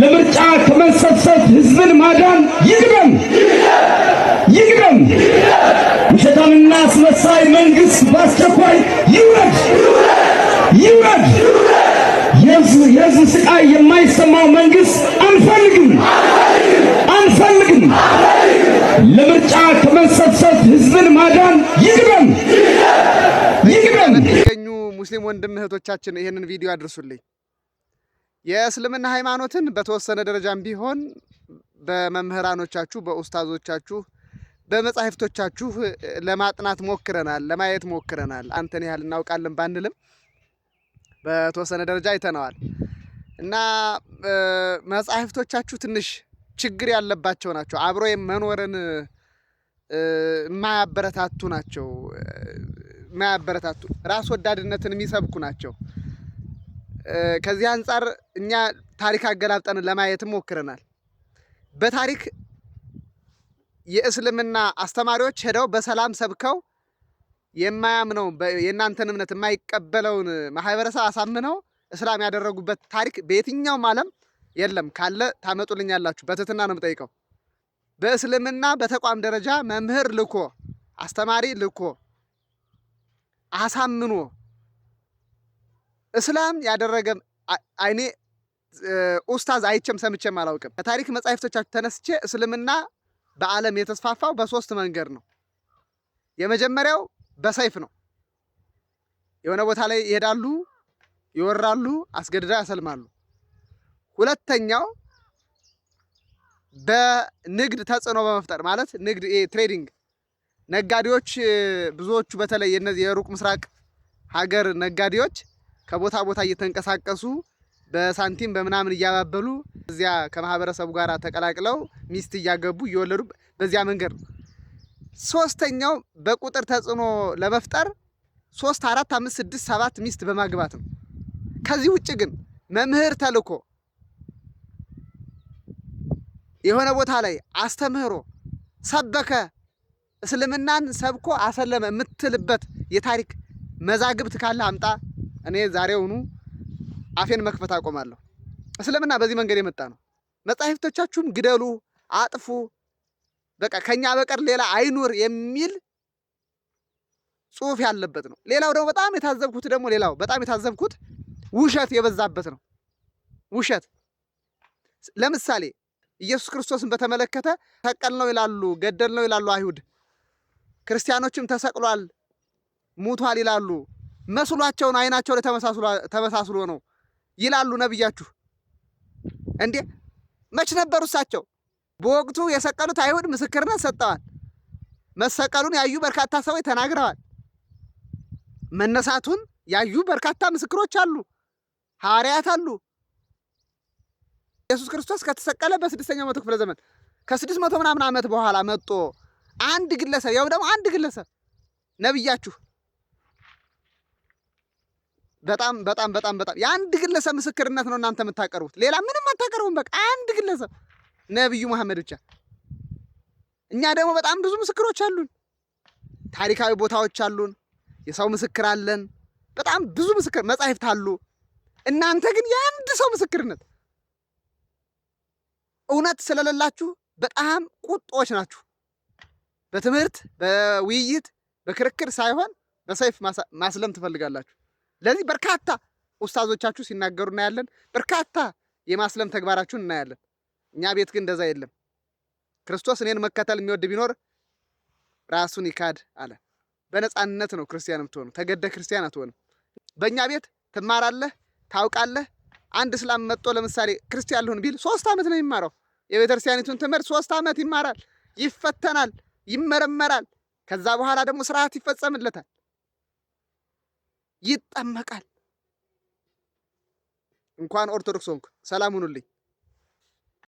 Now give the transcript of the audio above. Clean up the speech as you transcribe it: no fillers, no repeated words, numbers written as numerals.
ለምርጫ ከመሰብሰብ ህዝብን ማዳን ይቅደም። ውሸታምና አስመሳይ መንግስት በአስቸኳይ ይውረድ። የህዝብ ስቃይ የማይሰማው መንግስት አንፈልግም። ለምርጫ ከመሰብሰብ ህዝብን ማዳን ይቅደም። የሚገኙ ሙስሊም ወንድም እህቶቻችን ይህንን ቪዲዮ አድርሱልኝ። የእስልምና ሃይማኖትን በተወሰነ ደረጃም ቢሆን በመምህራኖቻችሁ፣ በኡስታዞቻችሁ፣ በመጻሕፍቶቻችሁ ለማጥናት ሞክረናል፣ ለማየት ሞክረናል። አንተን ያህል እናውቃለን ባንልም በተወሰነ ደረጃ አይተነዋል እና መጻሕፍቶቻችሁ ትንሽ ችግር ያለባቸው ናቸው። አብሮ መኖርን የማያበረታቱ ናቸው። ራስ ወዳድነትን የሚሰብኩ ናቸው። ከዚህ አንጻር እኛ ታሪክ አገላብጠን ለማየትም ሞክረናል። በታሪክ የእስልምና አስተማሪዎች ሄደው በሰላም ሰብከው የማያምነው የእናንተን እምነት የማይቀበለውን ማህበረሰብ አሳምነው እስላም ያደረጉበት ታሪክ በየትኛውም ዓለም የለም። ካለ ታመጡልኛላችሁ። በትህትና ነው የምጠይቀው። በእስልምና በተቋም ደረጃ መምህር ልኮ አስተማሪ ልኮ አሳምኖ እስላም ያደረገ አይኔ ኡስታዝ አይቼም ሰምቼም አላውቅም። ከታሪክ መጻሕፍቶቻችሁ ተነስቼ እስልምና በዓለም የተስፋፋው በሶስት መንገድ ነው። የመጀመሪያው በሰይፍ ነው። የሆነ ቦታ ላይ ይሄዳሉ፣ ይወራሉ፣ አስገድደው ያሰልማሉ። ሁለተኛው በንግድ ተጽዕኖ በመፍጠር ማለት ንግድ ትሬዲንግ፣ ነጋዴዎች ብዙዎቹ በተለይ የነዚህ የሩቅ ምስራቅ ሀገር ነጋዴዎች ከቦታ ቦታ እየተንቀሳቀሱ በሳንቲም በምናምን እያባበሉ እዚያ ከማህበረሰቡ ጋር ተቀላቅለው ሚስት እያገቡ እየወለዱ በዚያ መንገድ ነው። ሶስተኛው በቁጥር ተጽዕኖ ለመፍጠር 3፣ 4፣ 5፣ 6፣ 7 ሚስት በማግባት ነው። ከዚህ ውጭ ግን መምህር ተልኮ የሆነ ቦታ ላይ አስተምህሮ ሰበከ፣ እስልምናን ሰብኮ አሰለመ የምትልበት የታሪክ መዛግብት ካለ አምጣ። እኔ ዛሬውኑ አፌን መክፈት አቆማለሁ። እስልምና በዚህ መንገድ የመጣ ነው። መጻሕፍቶቻችሁም ግደሉ፣ አጥፉ፣ በቃ ከኛ በቀር ሌላ አይኑር የሚል ጽሑፍ ያለበት ነው። ሌላው ደግሞ በጣም የታዘብኩት ውሸት የበዛበት ነው። ውሸት ለምሳሌ ኢየሱስ ክርስቶስን በተመለከተ ሰቀል ነው ይላሉ፣ ገደል ነው ይላሉ አይሁድ። ክርስቲያኖችም ተሰቅሏል፣ ሙቷል ይላሉ። መስሏቸውን አይናቸው ላይ ተመሳስሎ ነው ይላሉ ነብያችሁ። እንዴ መች ነበሩ እሳቸው? በወቅቱ የሰቀሉት አይሁድ ምስክርነት ሰጠዋል። መሰቀሉን ያዩ በርካታ ሰዎች ተናግረዋል። መነሳቱን ያዩ በርካታ ምስክሮች አሉ፣ ሐዋርያት አሉ። ኢየሱስ ክርስቶስ ከተሰቀለ በ6ኛው መቶ ክፍለ ዘመን ከ600 ምናምን ዓመት በኋላ መጥቶ አንድ ግለሰብ ያው ደግሞ አንድ ግለሰብ ነብያችሁ በጣም የአንድ ግለሰብ ምስክርነት ነው እናንተ የምታቀርቡት። ሌላ ምንም አታቀርቡም። በቃ አንድ ግለሰብ ነብዩ መሐመድ ብቻ። እኛ ደግሞ በጣም ብዙ ምስክሮች አሉን። ታሪካዊ ቦታዎች አሉን። የሰው ምስክር አለን። በጣም ብዙ ምስክር መጻሕፍት አሉ። እናንተ ግን የአንድ ሰው ምስክርነት እውነት ስለሌላችሁ በጣም ቁጦች ናችሁ። በትምህርት በውይይት በክርክር ሳይሆን በሰይፍ ማስለም ትፈልጋላችሁ። ለዚህ በርካታ ኡስታዞቻችሁ ሲናገሩ እናያለን። በርካታ የማስለም ተግባራችሁን እናያለን። እኛ ቤት ግን እንደዛ የለም። ክርስቶስ እኔን መከተል የሚወድ ቢኖር ራሱን ይካድ አለ። በነፃነት ነው ክርስቲያን የምትሆኑ፣ ተገደ ክርስቲያን አትሆንም። በእኛ ቤት ትማራለህ፣ ታውቃለህ። አንድ እስላም መጥቶ ለምሳሌ ክርስቲያን ልሁን ቢል 3 ዓመት ነው የሚማረው። የቤተክርስቲያኒቱን ትምህርት 3 ዓመት ይማራል፣ ይፈተናል፣ ይመረመራል። ከዛ በኋላ ደግሞ ስርዓት ይፈጸምለታል፣ ይጠመቃል። እንኳን ኦርቶዶክስ ሆንኩ። ሰላም ሁኑልኝ።